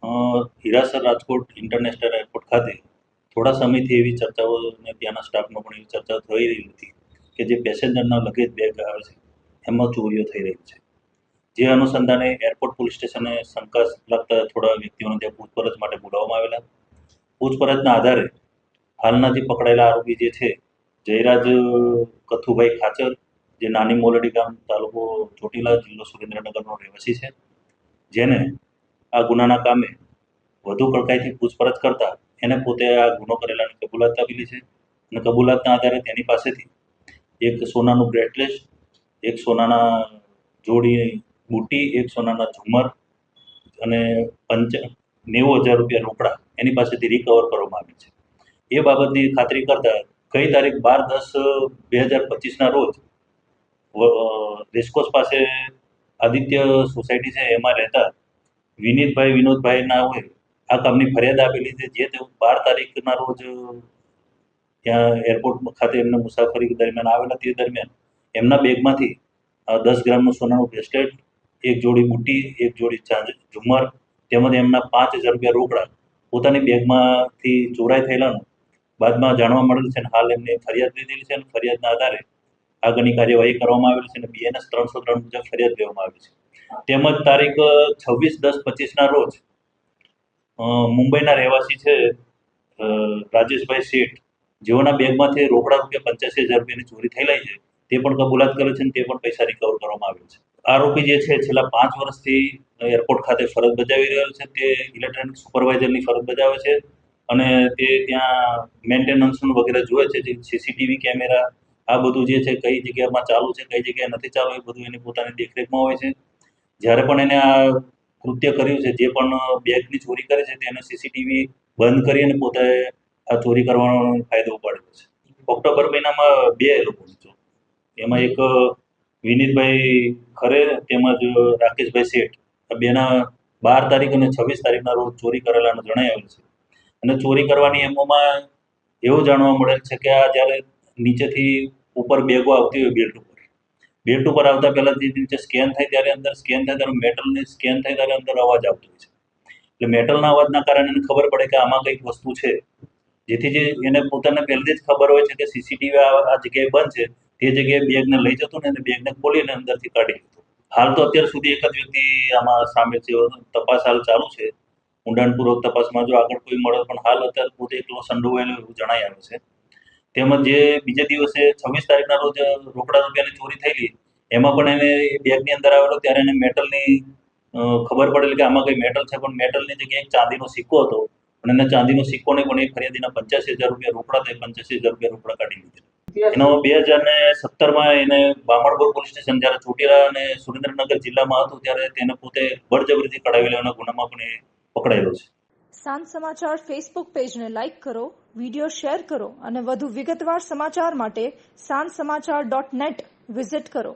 Hirasar Rajkot international airport ખાતે થોડા સમયથી એવી ચર્ચાઓ અને ત્યાંના સ્ટાફમાં પણ એવી ચર્ચાઓ થઈ રહી હતી કે જે પેસેન્જરના લગેજ બેગ આવે છે એમાં ચોરીઓ થઈ રહી છે. જે અનુસંધાને એરપોર્ટ પોલીસ સ્ટેશને શંકા લાગતા થોડા વ્યક્તિઓને ત્યાં પૂછપરછ માટે બોલાવવામાં આવેલા. પૂછપરછના આધારે હાલના જે પકડાયેલા આરોપી જે છે જયરાજ કથુભાઈ ખાચર, જે નાની મોલડી ગામ, તાલુકો ચોટીલા, જિલ્લો સુરેન્દ્રનગરનો રહેવાસી છે, જેને આ ગુનાના કામે વધુ કડકાઈથી પૂછપરછ કરતા એને પોતે આ ગુનો કરેલાની કબૂલાત આપેલી છે અને કબૂલાતના આધારે તેની પાસેથી એક સોનાનું બ્રેસલેટ, એક સોનાના જોડી બુટ્ટી, એક સોનાના ઝુમર અને 90,000 રૂપિયા રોકડા એની પાસેથી રિકવર કરવામાં આવી છે. એ બાબતની ખાતરી કરતા ગઈ તારીખ 12/10/2025ના રોજ રેસકોર્સ પાસે આદિત્ય સોસાયટી છે એમાં રહેતા વિનીતભાઈ વિનોદભાઈ નાઓએ આ કામની ફરિયાદ આપેલી છે, જે તેઓ 12 તારીખના રોજ ત્યાં એરપોર્ટ ખાતે એમને મુસાફરી દરમિયાન આવેલા. તે દરમિયાન એમના બેગમાંથી 10 ગ્રામનું સોનાનું બ્રેસલેટ, એક જોડી બુટ્ટી, એક જોડી ઝુમર તેમજ એમના 5,000 રૂપિયા રોકડા પોતાની બેગમાંથી ચોરાઈ થયેલાનું બાદમાં જાણવા મળેલ છે અને હાલ એમને ફરિયાદ લીધેલી છે અને ફરિયાદના આધારે આગળની કાર્યવાહી કરવામાં આવેલી છે અને BNS 303 મુજબ ફરિયાદ લેવામાં આવી છે. તેમજ તારીખ 26/10/25ના રોજ મુંબઈના રહેવાસી છે રાજેશભાઈ શેઠ, જેઓના બેગમાંથી રોકડા રૂપિયા 85,000 રૂપિયાની ચોરી થયેલી છે, તે પણ કબૂલાત કરે છે અને તે પણ પૈસા રિકવર કરવામાં આવેલ છે. આરોપી જે છે છેલ્લા 5 વર્ષથી એરપોર્ટ ખાતે ફરજ બજાવી રહ્યો છે. તે ઇલેક્ટ્રોનિક સુપરવાઇઝરની ફરજ બજાવે છે અને તે ત્યાં મેન્ટેનન્સનું વગેરે જોવે છે. જે સીસીટીવી કેમેરા આ બધું જે છે કઈ જગ્યામાં ચાલુ છે, કઈ જગ્યાએ નથી ચાલુ, એ બધું એની પોતાની દેખરેખમાં હોય છે. જ્યારે પણ એને આ કૃત્ય કર્યું છે, જે પણ બેગની ચોરી કરી છે, તેને સીસીટીવી બંધ કરી અને પોતે આ ચોરી કરવાનો ફાયદો ઉપાડેલો છે. ઓક્ટોબર મહિનામાં 2 લોકોની ચોરી, એમાં એક વિનીતભાઈ ખરે તેમજ રાકેશભાઈ શેઠ, આ બેના 12 તારીખ અને 26 તારીખના રોજ ચોરી કરેલાનું જણાઈ આવેલ છે. અને ચોરી કરવાની એમોમાં એવું જાણવા મળેલ છે કે આ જ્યારે નીચેથી ઉપર બેગો આવતી હોય બેલ્ટ ઉપર આવતા પહેલા જે નીચે સ્કેન થાય ત્યારે અંદર સ્કેન થાય ત્યારે મેટલની સ્કેન થાય ત્યારે અંદર અવાજ આવતો હોય છે. એટલે મેટલના અવાજના કારણે એને ખબર પડે કે આમાં કંઈક વસ્તુ છે, જેથી જે એને પોતાને પહેલેથી જ ખબર હોય છે કે સીસીટીવી આ જગ્યાએ બંધ છે, તે જગ્યાએ બેગને લઈ જતો ને બેગને ખોલીને અંદરથી કાઢી લીધો. હાલ તો અત્યાર સુધી એક જ વ્યક્તિ આમાં સામેલ છે. તપાસ હાલ ચાલુ છે. ઊંડાણપૂર્વક તપાસમાં જો આગળ કોઈ મળે, પણ હાલ અત્યારે પોતે એકલો સંડોવાયેલો એવું જણાઈ આવે છે. તેમજ જે બીજા દિવસે 26 તારીખના રોજ રોકડા રૂપિયાની ચોરી થયેલી, એમાં પણ એને બેગની અંદર આવેલો ત્યારે એને મેટલની ખબર પડેલી કે આમાં કંઈ મેટલ છે, પણ મેટલની જગ્યાએ એક ચાંદીનો સિક્કો હતો અને એને ચાંદીનો સિક્કો નહીં પણ એ ફરિયાદીના 85,000 રૂપિયા રોકડા થાય, 85,000 રૂપિયા રોકડા કાઢી લીધા. એનો 2017માં એને બામણબોર પોલીસ સ્ટેશન જ્યારે ચોટીલા અને સુરેન્દ્રનગર જિલ્લામાં હતું ત્યારે તેને પોતે બળજબરીથી કઢાવી લેવાના ગુનામાં પણ એ પકડાયેલો છે. સાંજ સમાચાર ફેસબુક પેજને લાઇક કરો, વિડીયો શેર કરો અને વધુ વિગતવાર સમાચાર માટે sanssamachar.net વિઝિટ કરો.